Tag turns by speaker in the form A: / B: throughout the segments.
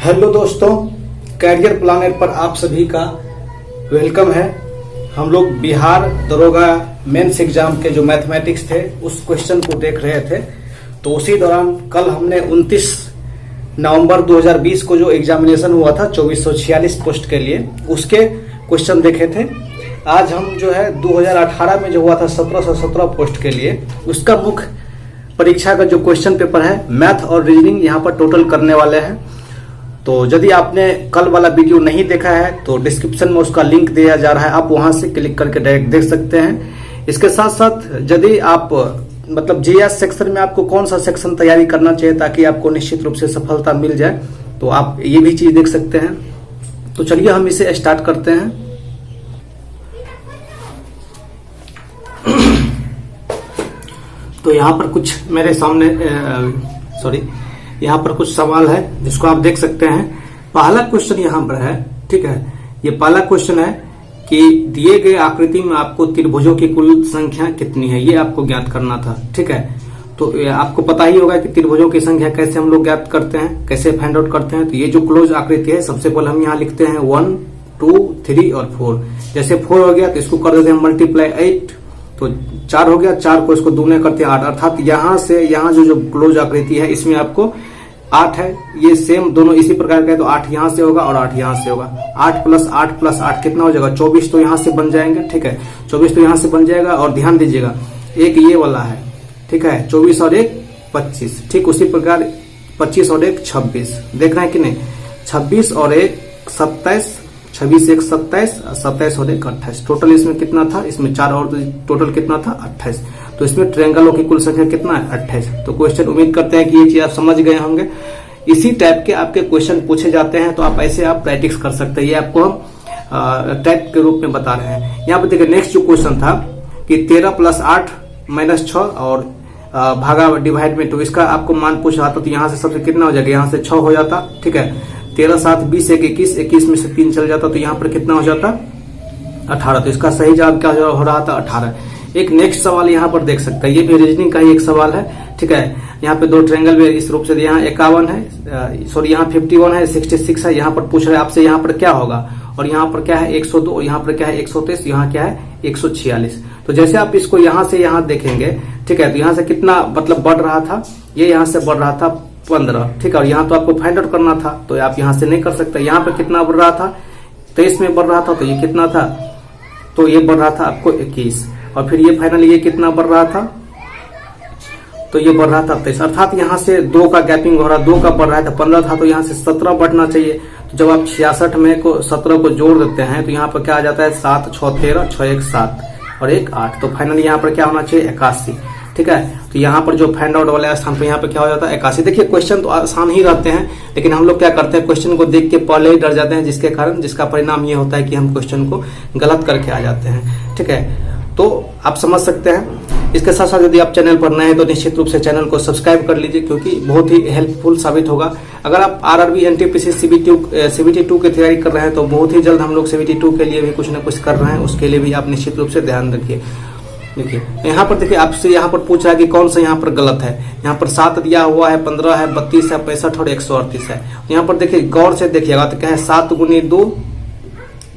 A: Hello दोस्तों, career planner पर आप सभी का वेलकम है। हम लोग बिहार दरोगा मेंस एग्जाम के जो मैथमेटिक्स थे उस क्वेश्चन को देख रहे थे। तो उसी दौरान कल हमने 29 नवंबर 2020 को जो एग्जामिनेशन हुआ था 2446 पोस्ट के लिए, उसके क्वेश्चन देखे थे। आज हम जो है 2018 में जो हुआ था 1717 पोस्ट के लिए, उसका मुख्य परीक्षा का जो क्वेश्चन पेपर है मैथ और रीजनिंग यहाँ पर टोटल करने वाले हैं। तो यदि आपने कल वाला वीडियो नहीं देखा है तो डिस्क्रिप्शन में उसका लिंक दिया जा रहा है, आप वहां से क्लिक करके डायरेक्ट देख सकते हैं। इसके साथ साथ यदि आप मतलब जीएस सेक्शन में आपको कौन सा सेक्शन तैयारी करना चाहिए ताकि आपको निश्चित रूप से सफलता मिल जाए, तो आप ये भी चीज देख सकते हैं। तो चलिए हम इसे स्टार्ट करते हैं। तो यहाँ पर कुछ मेरे सामने यहाँ पर कुछ सवाल है जिसको आप देख सकते हैं। पहला क्वेश्चन यहाँ पर है, ठीक है। ये पहला क्वेश्चन है कि दिए गए आकृति में आपको त्रिभुजों की कुल संख्या कितनी है, ये आपको ज्ञात करना था, ठीक है। तो आपको पता ही होगा कि त्रिभुजों की संख्या कैसे हम लोग ज्ञात करते हैं, कैसे फाइंड आउट करते हैं। तो ये जो क्लोज आकृति है, सबसे पहले हम यहाँ लिखते हैं 1, 2, 3 और 4। जैसे 4 हो गया तो इसको कर देते हैं मल्टीप्लाई 8, तो 4 हो गया, 4 को इसको दूने करते हैं 8, अर्थात यहाँ से यहाँ जो क्लोज आकृति है इसमें आपको 8 है। ये सेम दोनों इसी प्रकार का है, तो 8 यहाँ से होगा और 8 यहाँ से होगा। 8 प्लस 8 प्लस 8 कितना हो जाएगा, 24 तो यहाँ से बन जाएंगे, ठीक है। 24 तो यहाँ से बन जाएगा। और ध्यान दीजिएगा एक ये वाला है, ठीक है, 24 और 1 25, ठीक उसी प्रकार 25 और 1 26, देख रहे हैं कि नहीं। 26 और 1 27, 26 1 27, 27 और 1 28, टोटल इसमें कितना था, इसमें 4 और टोटल कितना था 28। तो इसमें ट्रायंगलों की कुल संख्या कितना है 28। तो क्वेश्चन उम्मीद करते हैं कि ये चीज आप समझ गए होंगे। इसी टाइप के आपके क्वेश्चन पूछे जाते हैं, तो आप ऐसे आप प्रैक्टिस कर सकते हैं। ये आपको हम टाइप के रूप में बता रहे हैं। यहाँ पर देखिए नेक्स्ट जो क्वेश्चन था कि 13 प्लस 8 माइनस 6 और भागा डिवाइड में 2, इसका आपको मान पूछ रहा था। तो यहाँ से सबसे कितना हो जाएगा, यहाँ से 6 हो जाता, ठीक है। 13 7 20 1 21, 21 में से 3 चल जाता, तो यहाँ पर कितना हो जाता 18। तो इसका सही जवाब क्या हो रहा था 18। एक नेक्स्ट सवाल यहाँ पर देख सकते हैं, ये भी रीजनिंग का ही एक सवाल है, ठीक है। यहाँ पे दो ट्रायंगल भी इस रूप से, यहाँ 51 है, सॉरी यहाँ 51 है, 66 है। यहाँ पर पूछ रहे हैं आपसे यहाँ पर क्या होगा, और यहाँ पर क्या है 102, और यहाँ पर क्या है 123, यहाँ क्या है 146। तो जैसे आप इसको यहाँ से यहाँ देखेंगे, ठीक है, तो यहाँ से कितना मतलब बढ़ रहा था, ये यहाँ से बढ़ रहा था 15, ठीक है। और यहाँ तो आपको फाइंड आउट करना था, तो आप यहाँ से नहीं कर सकते। यहाँ पर कितना बढ़ रहा था 23 में बढ़ रहा था, तो ये कितना था, तो ये बढ़ रहा था आपको 21। और फिर ये फाइनली ये कितना बढ़ रहा था, तो ये बढ़ रहा था 23, अर्थात यहाँ से 2 का गैपिंग हो रहा, 2 का बढ़ रहा था 15 था, तो यहाँ से 17 बढ़ना चाहिए। तो जब आप 66 में को 17 को जोड़ देते हैं तो यहाँ पर क्या आ जाता है 7 6 13, 6 1 7 और 1 8। तो फाइनली यहाँ पर क्या होना चाहिए 81, ठीक है। तो यहाँ पर जो फाइंड आउट वाले स्थान पर यहाँ पे क्या हो जाता है 81। देखिए क्वेश्चन तो आसान ही रहते हैं, लेकिन हम लोग क्या करते हैं क्वेश्चन को देख के पहले ही डर जाते हैं, जिसका परिणाम ये होता है कि हम क्वेश्चन को गलत करके आ जाते हैं, ठीक है। तो आप समझ सकते हैं। इसके साथ साथ यदि आप चैनल पर नए हैं तो निश्चित रूप से चैनल को सब्सक्राइब कर लीजिए, क्योंकि बहुत ही हेल्पफुल साबित होगा। अगर आप आरआरबी एनटीपीसी सीबीटी 2 की तैयारी कर रहे हैं तो बहुत ही जल्द हम लोग सीबीटी 2 के लिए भी कुछ न कुछ कर रहे हैं, उसके लिए भी आप निश्चित रूप से ध्यान रखिए। देखिए यहाँ पर देखिए आपसे यहाँ पर पूछ रहा है कि कौन सा यहाँ पर गलत है। यहाँ पर 7 दिया हुआ है, 15 है, 32 है, 65 और 138 है। यहाँ पर देखिए गौर से देखिएगा तो क्या है 7 गुनी 2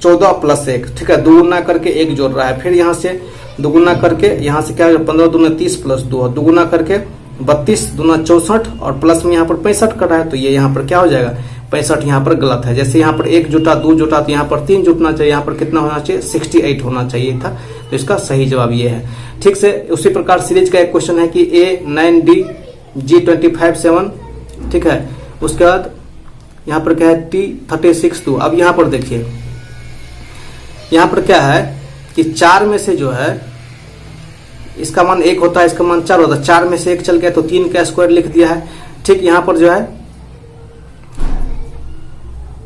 A: 14 प्लस 1, ठीक है, 2 गुना करके 1 जोड़ रहा है। फिर यहाँ से 2 गुना करके यहाँ से क्या 15 दूना 30 प्लस 2 2 गुना करके 32 दूना 64 और प्लस में यहाँ पर 65 कर रहा है। तो ये यहाँ पर क्या हो जाएगा 65 यहाँ पर गलत है। जैसे यहाँ पर 1 जुटा 2 जुटा तो यहाँ पर 3 जुटना चाहिए, यहाँ पर कितना होना चाहिए 68 होना चाहिए था। तो इसका सही जवाब ये है। ठीक से उसी प्रकार सीरीज का एक क्वेश्चन है कि A9D G25 7, ठीक है। उसके बाद यहाँ पर क्या है T36 2। अब यहाँ पर देखिए यहाँ पर क्या है कि 4 में से जो है इसका मान 1 होता है, इसका मान 4 होता है। 4 में से 1 चल गया तो 3 का स्क्वायर लिख दिया है, ठीक। यहाँ पर जो है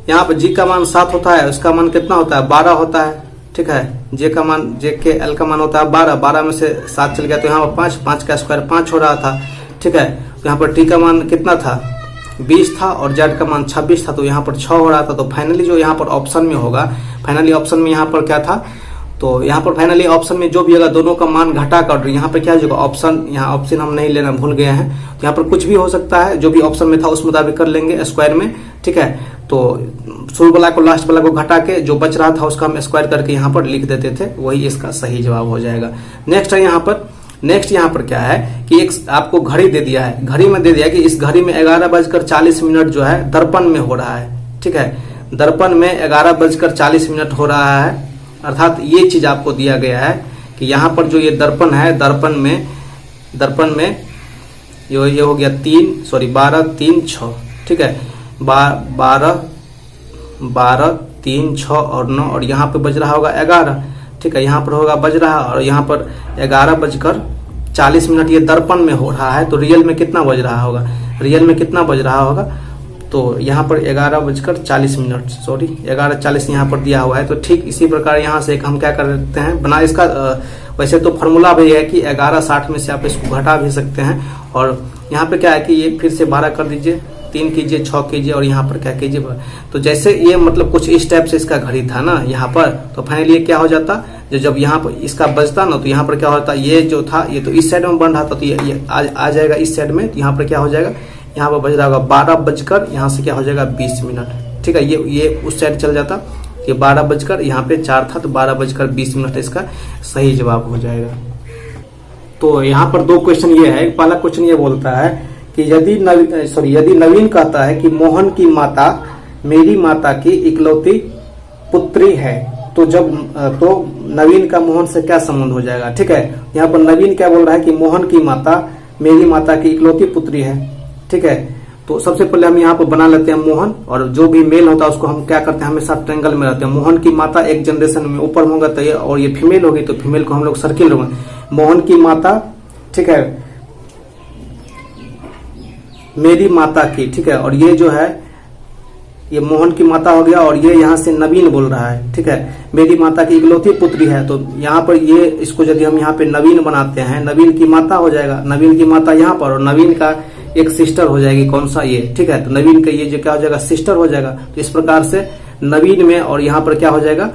A: यहाँ पर G का मान 7 होता है, उसका मान कितना होता है 12 होता है, ठीक है। J का मान JKL का मान होता है 12, 12 में से 7 चल गया तो यहाँ पर 5, 5 का स्क्वायर 5 हो रहा था, ठीक है। तो यहाँ पर T का मान कितना था 20 था और Z का मान 26 था, तो यहाँ पर 6 हो रहा था। तो फाइनली जो यहाँ पर ऑप्शन में होगा, फाइनली ऑप्शन में यहाँ पर क्या था तो यहाँ पर फाइनली ऑप्शन में जो भी होगा दोनों का मान घटा कर यहाँ पे क्या होगा ऑप्शन, यहाँ ऑप्शन हम नहीं लेना भूल गए हैं, तो यहाँ पर कुछ भी हो सकता है, जो भी ऑप्शन में था उस मुताबिक कर लेंगे स्क्वायर में, ठीक है। तो शुरू वाला को लास्ट वाला को घटा के जो बच रहा था उसका हम स्क्वायर करके यहाँ पर लिख देते थे, वही इसका सही जवाब हो जाएगा। नेक्स्ट है यहाँ पर क्या है कि एक आपको घड़ी दे दिया है, घड़ी में दे दिया है कि इस घड़ी में 11:40 जो है दर्पण में हो रहा है, ठीक है। दर्पण में 11:40 हो रहा है, अर्थात ये चीज आपको दिया गया है कि यहाँ पर जो ये दर्पण है, दर्पण में ये हो गया 12, 3, 6, ठीक है। 12, 3, 6 और 9 और यहाँ पे बज रहा होगा 11, ठीक है। यहाँ पर होगा बज रहा और यहाँ पर 11:40 ये दर्पण में हो रहा है, तो रियल में कितना बज रहा होगा, रियल में कितना बज रहा होगा, तो यहाँ पर 11:40 सॉरी 11:40 यहाँ पर दिया हुआ है। तो ठीक इसी प्रकार यहाँ से हम क्या कर सकते हैं बना इसका, वैसे तो फॉर्मूला भी है कि 11:60 में से आप इसको घटा भी सकते हैं, और यहाँ पे क्या है कि ये फिर से 12 कर दीजिए, 3 कीजिए, 6 कीजिए और यहाँ पर क्या कीजिए। तो जैसे ये मतलब कुछ इस टाइप से इसका घड़ी था ना यहाँ पर, तो फाइनली ये क्या हो जाता, जब यहाँ पर इसका बजता ना, तो यहाँ पर क्या होता, ये जो था ये तो इस साइड में बन रहा था, तो ये आ जाएगा इस साइड में, तो यहाँ पर क्या हो जाएगा, यहाँ पर बज रहा होगा 12 यहाँ से क्या हो जाएगा 20 मिनट, ठीक है। ये उस साइड चल जाता, ये 12 यहाँ पे 4 था, तो 12:20 इसका सही जवाब हो जाएगा। तो यहाँ पर 2 क्वेश्चन ये है। पहला क्वेश्चन ये बोलता है कि यदि नवीन कहता है कि मोहन की माता मेरी माता की इकलौती पुत्री है, तो नवीन का मोहन से क्या संबंध हो जाएगा, ठीक है। यहाँ पर नवीन क्या बोल रहा है कि मोहन की माता मेरी माता की इकलौती पुत्री है, ठीक है। तो सबसे पहले हम यहाँ पर बना लेते हैं मोहन, और जो भी मेल होता है उसको हम क्या करते हैं हमेशा ट्रायंगल में रहते हैं। मोहन की माता एक जनरेशन में ऊपर होगा तो ये, और ये फीमेल होगी तो फीमेल को हम लोग सर्किल होंगे, मोहन की माता, ठीक है, मेरी माता की, ठीक है। और ये जो है ये मोहन की माता हो गया, और ये यहाँ से नवीन बोल रहा है, ठीक है, मेरी माता की इकलौती पुत्री है। तो यहाँ पर ये इसको यदि हम यहाँ पे नवीन बनाते हैं, नवीन की माता हो जाएगा, नवीन की माता यहाँ पर, और नवीन का एक सिस्टर हो जाएगी, कौन सा ये, ठीक है। तो नवीन का ये जो क्या हो जाएगा सिस्टर हो जाएगा। तो इस प्रकार से नवीन में और यहाँ पर क्या हो जाएगा,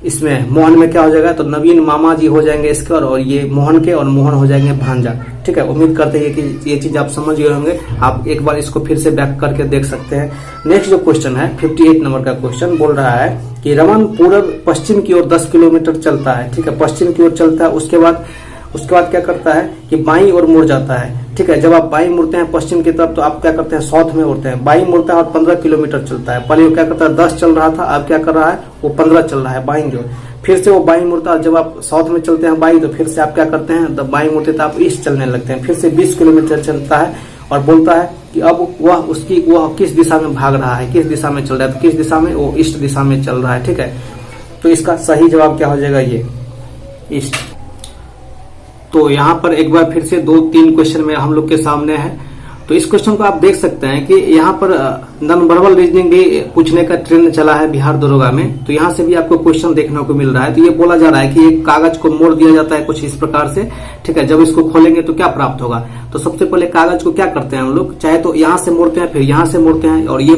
A: इसमें मोहन में क्या हो जाएगा, तो नवीन मामा जी हो जाएंगे इसके, और ये मोहन के, और मोहन हो जाएंगे भांजा, ठीक है। उम्मीद करते हैं कि ये चीज आप समझ गए होंगे। आप एक बार इसको फिर से बैक करके देख सकते हैं। नेक्स्ट जो क्वेश्चन है 58 नंबर का क्वेश्चन बोल रहा है कि रमन पूर्व पश्चिम की ओर 10 किलोमीटर चलता है, ठीक है, पश्चिम की ओर चलता है, उसके बाद क्या करता है कि बाईं ओर मुड़ जाता है, ठीक है। जब आप बाईं मुड़ते हैं पश्चिम की तरफ, तो आप क्या करते हैं साउथ में उड़ते हैं, बाईं मुड़ता है और 15 किलोमीटर चलता है। पहले वो क्या करता है 10 चल रहा था, अब क्या कर रहा है वो 15 चल रहा है बाईं की ओर। फिर से वो बाईं मुड़ता है, जब आप साउथ में चलते हैं बाईं, तो फिर से आप क्या करते हैं, जब बाईं मुड़ते तो आप ईस्ट चलने लगते हैं। फिर से 20 किलोमीटर चलता है और बोलता है कि अब वह किस दिशा में भाग रहा है, किस दिशा में चल रहा है, तो किस दिशा में, वो ईस्ट दिशा में चल रहा है, ठीक है। तो इसका सही जवाब क्या हो जाएगा, ये ईस्ट। तो यहाँ पर एक बार फिर से 2-3 क्वेश्चन में हम लोग के सामने है। तो इस क्वेश्चन को आप देख सकते हैं कि यहाँ पर नॉन वर्बल रीजनिंग भी पूछने का ट्रेंड चला है बिहार दरोगा में। तो यहाँ से भी आपको क्वेश्चन देखने को मिल रहा है। तो ये बोला जा रहा है कि एक कागज को मोड़ दिया जाता है कुछ इस प्रकार से, ठीक है। जब इसको खोलेंगे तो क्या प्राप्त होगा, तो सबसे पहले कागज को क्या करते हैं हम लोग, चाहे तो यहाँ से मोड़ते हैं, फिर यहाँ से मोड़ते हैं, और ये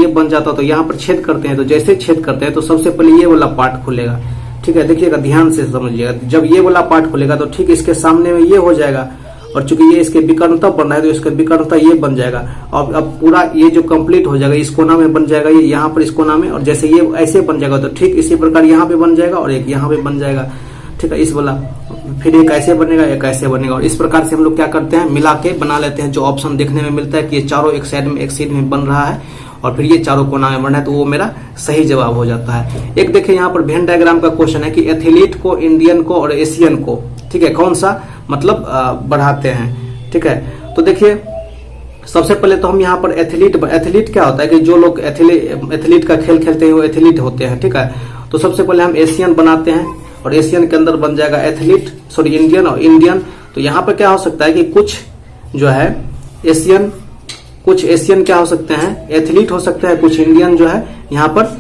A: बन जाता तो यहाँ पर छेद करते हैं। तो जैसे छेद करते हैं तो सबसे पहले ये वाला पार्ट खुलेगा, ठीक है। देखिएगा, ध्यान से समझिएगा। जब ये वाला पार्ट खुलेगा तो ठीक इसके सामने में ये हो जाएगा, और चूंकि ये इसके विकर्णता बन रहा है तो इसका विकर्णता ये बन जाएगा। और अब पूरा ये जो कंप्लीट हो जाएगा, इस कोना में बन जाएगा, ये यहाँ पर इस कोना में, और जैसे ये ऐसे बन जाएगा तो ठीक इसी प्रकार यहाँ पे बन जाएगा, और एक यहाँ पे बन जाएगा, ठीक है, इस वाला। फिर एक ऐसे बनेगा, एक ऐसे बनेगा, और इस प्रकार से हम लोग क्या करते हैं, मिला के बना लेते हैं। जो ऑप्शन देखने में मिलता है कि ये चारों एक साइड में बन रहा है, और फिर ये चारों कोना में बन रहा है, तो वो मेरा सही जवाब हो जाता है। एक देखिए यहाँ पर वेन डायग्राम का क्वेश्चन है कि एथलीट को, इंडियन को और एशियन को, ठीक है, कौन सा मतलब बढ़ाते हैं, ठीक है। तो देखिए सबसे पहले तो हम यहाँ पर एथलीट क्या होता है कि जो लोग एथलीट का खेल खेलते हैं वो एथलीट होते हैं, ठीक है। तो सबसे पहले हम एशियन बनाते हैं, और एशियन के अंदर बन जाएगा इंडियन और इंडियन। तो यहाँ पर क्या हो सकता है कि कुछ जो है कुछ एशियन क्या हो सकते हैं, एथलीट हो सकते हैं, कुछ इंडियन जो है यहाँ पर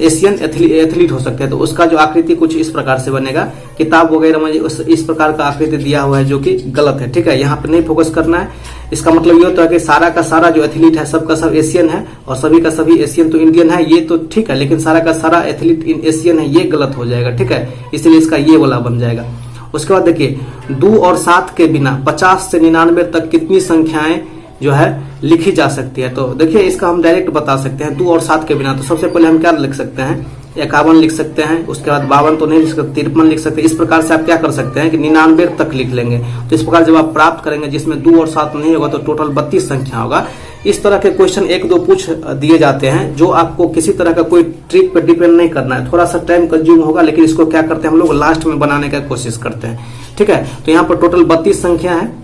A: एशियन एथलीट हो सकते हैं। तो उसका जो आकृति कुछ इस प्रकार से बनेगा। किताब वगैरह में इस प्रकार का आकृति दिया हुआ है जो कि गलत है, ठीक है। यहाँ पे नहीं फोकस करना है, इसका मतलब ये होता है कि सारा का सारा जो एथलीट है सबका सब एशियन है और सभी का सभी एशियन तो इंडियन है, ये तो ठीक है, लेकिन सारा का सारा एथलीट इन एशियन है, ये गलत हो जाएगा। ठीक है, इसलिए इसका ये वाला बन जाएगा। उसके बाद देखिए 2 और 7 के बिना 50 से 99 तक कितनी संख्याएं जो है लिखी जा सकती है। तो देखिए इसका हम डायरेक्ट बता सकते हैं 2 और 7 के बिना। तो सबसे पहले हम क्या लिख सकते हैं, 51 लिख सकते हैं, उसके बाद 52 तो नहीं लिख सकते, 53 लिख सकते हैं। इस प्रकार से आप क्या कर सकते हैं कि 99 तक लिख लेंगे। तो इस प्रकार जब आप प्राप्त करेंगे जिसमें 2 और 7 नहीं होगा तो टोटल 32 संख्या होगा। इस तरह के क्वेश्चन 1-2 पूछ दिए जाते हैं जो आपको किसी तरह का कोई ट्रिक पर डिपेंड नहीं करना है, थोड़ा सा टाइम कंज्यूम होगा, लेकिन इसको क्या करते हैं हम लोग लास्ट में बनाने का कोशिश करते हैं। ठीक है, तो यहाँ पर टोटल 32 संख्या है,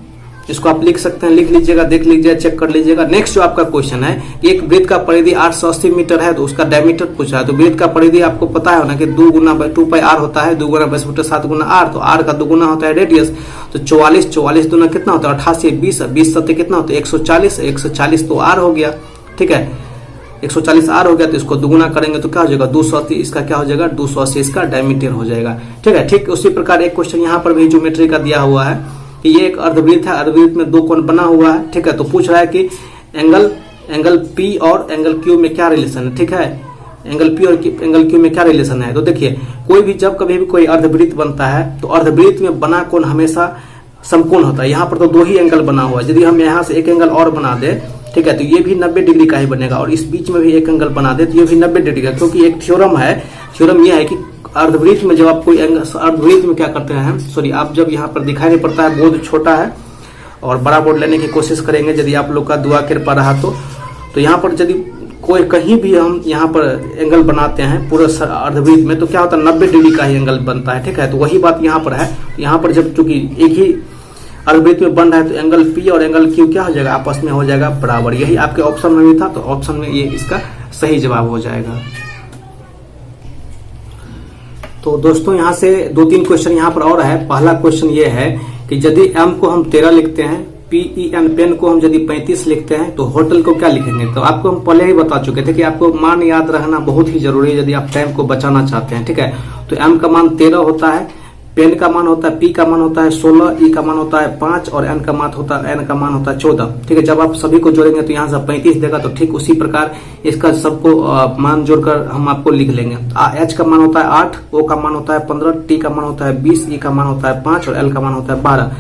A: इसको आप लिख सकते हैं, लिख लीजिएगा, देख लीजिएगा, चेक कर लीजिएगा। नेक्स्ट जो आपका क्वेश्चन है, एक वृत्त का परिधि 880 मीटर है तो उसका डायमीटर पूछा है। तो वृत्त का परिधि आपको पता है ना कि 2 गुना 2 पाई r होता है, 2 गुना 10 मीटर 7 गुना r, तो r का 2 गुना होता है रेडियस। तो 44 दूना कितना होता है 88, 20 सत्य कितना होता है 140 तो r हो गया। ठीक है, 140 r हो गया, तो इसको दुगुना करेंगे तो क्या हो जाएगा 280, इसका क्या हो जाएगा 280 इसका डायमीटर हो जाएगा। ठीक है, ठीक उसी प्रकार एक क्वेश्चन यहाँ पर भी ज्योमेट्री का दिया हुआ है कि ये एक अर्धवृत्त है, अर्धवृत्त में 2 कोण बना हुआ है। ठीक है, तो पूछ रहा है कि एंगल P और एंगल Q में क्या रिलेशन है। ठीक है, एंगल P और एंगल Q में क्या रिलेशन है। तो देखिए कोई भी जब कभी भी कोई अर्धवृत्त बनता है तो अर्धवृत्त में बना कोण हमेशा समकोण होता है। यहाँ पर तो 2 ही एंगल बना हुआ है, यदि हम यहाँ से एक एंगल और बना दे, ठीक है, तो ये भी 90 डिग्री का ही बनेगा, और इस बीच में भी एक एंगल बना दे तो ये भी 90 डिग्री का, क्योंकि एक थ्योरम है। थ्योरम ये है कि अर्धवृत्त में जब आप कोई अर्धवृत्त में क्या करते हैं, सॉरी, आप जब यहाँ पर दिखाई नहीं पड़ता है, बोर्ड छोटा है और बड़ा बोर्ड लेने की कोशिश करेंगे यदि आप लोग का दुआ कृपा रहा तो यहाँ पर यदि कोई कहीं भी हम यहाँ पर एंगल बनाते हैं पूरे अर्धवृत्त में तो क्या होता है 90 डिग्री का ही एंगल बनता है। ठीक है, तो वही बात यहाँ पर है। यहाँ पर जब चूंकि एक ही अर्धवृत्त में बन रहा है तो एंगल P और एंगल Q क्या हो जाएगा आपस में हो जाएगा बराबर। यही आपके ऑप्शन में भी था, तो ऑप्शन में ये इसका सही जवाब हो जाएगा। तो दोस्तों यहाँ से 2-3 क्वेश्चन यहाँ पर और है। पहला क्वेश्चन ये है कि यदि M को हम 13 लिखते हैं, PEN पेन को हम यदि 35 लिखते हैं तो होटल को क्या लिखेंगे। तो आपको हम पहले ही बता चुके थे कि आपको मान याद रखना बहुत ही जरूरी है यदि आप टाइम को बचाना चाहते हैं। ठीक है, तो M का मान 13 होता है, पेन का मान होता है, P का मान होता है 16, E का मान होता है 5 और N का मान होता है 14। ठीक है, जब आप सभी को जोड़ेंगे तो यहाँ से 35 देगा, तो ठीक उसी प्रकार इसका सबको मान जोड़कर हम आपको लिख लेंगे। H का मान होता है 8, O का मान होता है 15, T का मान होता है 20, E का मान होता है 5 और L का मान होता है 12।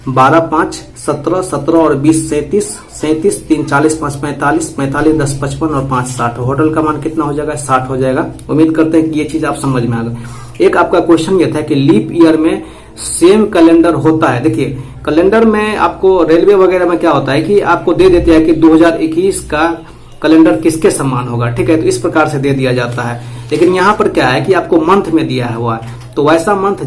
A: 12 5 17, 17 और 20 37, 37 3 40 5 45, 45 10 55 और 5 60। होटल का मान कितना हो जाएगा 60 हो जाएगा। उम्मीद करते हैं कि ये चीज आप समझ में आ गई। एक आपका क्वेश्चन ये था कि लीप ईयर में सेम कैलेंडर होता है। देखिए कैलेंडर में आपको रेलवे वगैरह में क्या होता है कि आपको दे देते हैं कि 2021 का कैलेंडर किसके समान होगा। ठीक है, तो इस प्रकार से दे दिया जाता है। लेकिन यहाँ पर क्या है कि आपको मंथ में दिया हुआ है, तो वैसा मंथ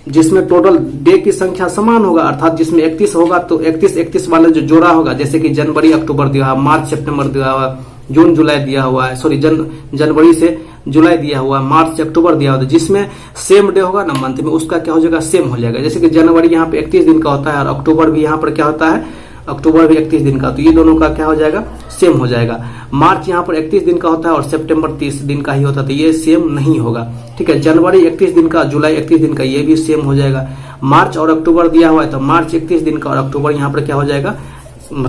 A: जिसमें टोटल डे की संख्या समान होगा, अर्थात जिसमें 31 होगा तो 31 वाला जो जोड़ा होगा, जैसे कि जनवरी अक्टूबर दिया हुआ, मार्च सितंबर दिया हुआ, जून जुलाई दिया हुआ है, सॉरी जनवरी से जुलाई दिया हुआ, मार्च से अक्टूबर दिया हुआ, जिसमें सेम डे होगा ना मंथ में, उसका क्या हो जाएगा सेम हो जाएगा। जैसे कि जनवरी यहाँ पे 31 दिन का होता है और अक्टूबर भी यहाँ पर क्या होता है, अक्टूबर भी 31 दिन का, तो ये दोनों का क्या हो जाएगा सेम हो जाएगा। मार्च यहाँ पर 31 दिन का होता है और सितंबर 30 दिन का ही होता है, तो ये सेम नहीं होगा। ठीक है, जनवरी 31 दिन का, जुलाई 31 दिन का, ये भी सेम हो जाएगा। मार्च और अक्टूबर दिया हुआ है तो मार्च 31 दिन का और अक्टूबर यहाँ पर क्या हो जाएगा,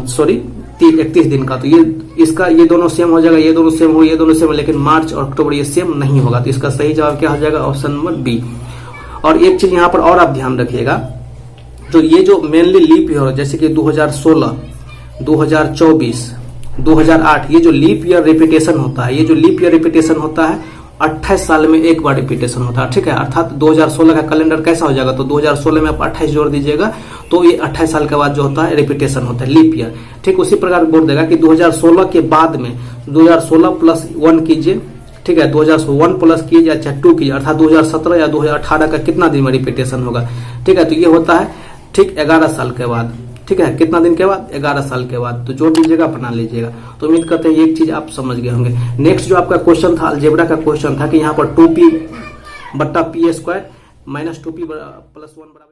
A: सॉरी 31 दिन का, तो ये दोनों सेम हो जाएगा, ये दोनों सेम हो, ये दोनों सेम, लेकिन मार्च और अक्टूबर ये सेम नहीं होगा। तो इसका सही जवाब क्या हो जाएगा ऑप्शन नंबर बी। और एक चीज यहाँ पर और आप ध्यान रखिएगा, तो ये जो मेनली लीप ईयर जैसे कि 2016, 2024, 2008, ये जो लीप ईयर रिपीटेशन होता है, ये जो लीप ईयर रिपीटेशन होता है 28 साल में एक बार रिपीटेशन होता है। ठीक है, अर्थात 2016 का कैलेंडर कैसा हो जाएगा, तो 2016 में आप 28 जोड़ दीजिएगा तो ये 28 साल के बाद जो होता है रिपीटेशन होता है लीप ईयर। ठीक उसी प्रकार बोल देगा कि 2016 के बाद में 2016 प्लस 1 कीजिए। ठीक है, 2001 प्लस कीजिए, अच्छा 2 कीजिए, अर्थात 2017 या 2018 का कितना दिन में रिपीटेशन होगा। ठीक है, तो ये होता है ठीक 11 साल के बाद। ठीक है, कितना दिन के बाद 11 साल के बाद, तो जोड़ लीजिएगा, बना लीजिएगा। तो उम्मीद करते हैं एक चीज आप समझ गए होंगे। नेक्स्ट जो आपका क्वेश्चन था अलजेब्रा का क्वेश्चन था कि यहाँ पर 2p/p² - 2p + 1 =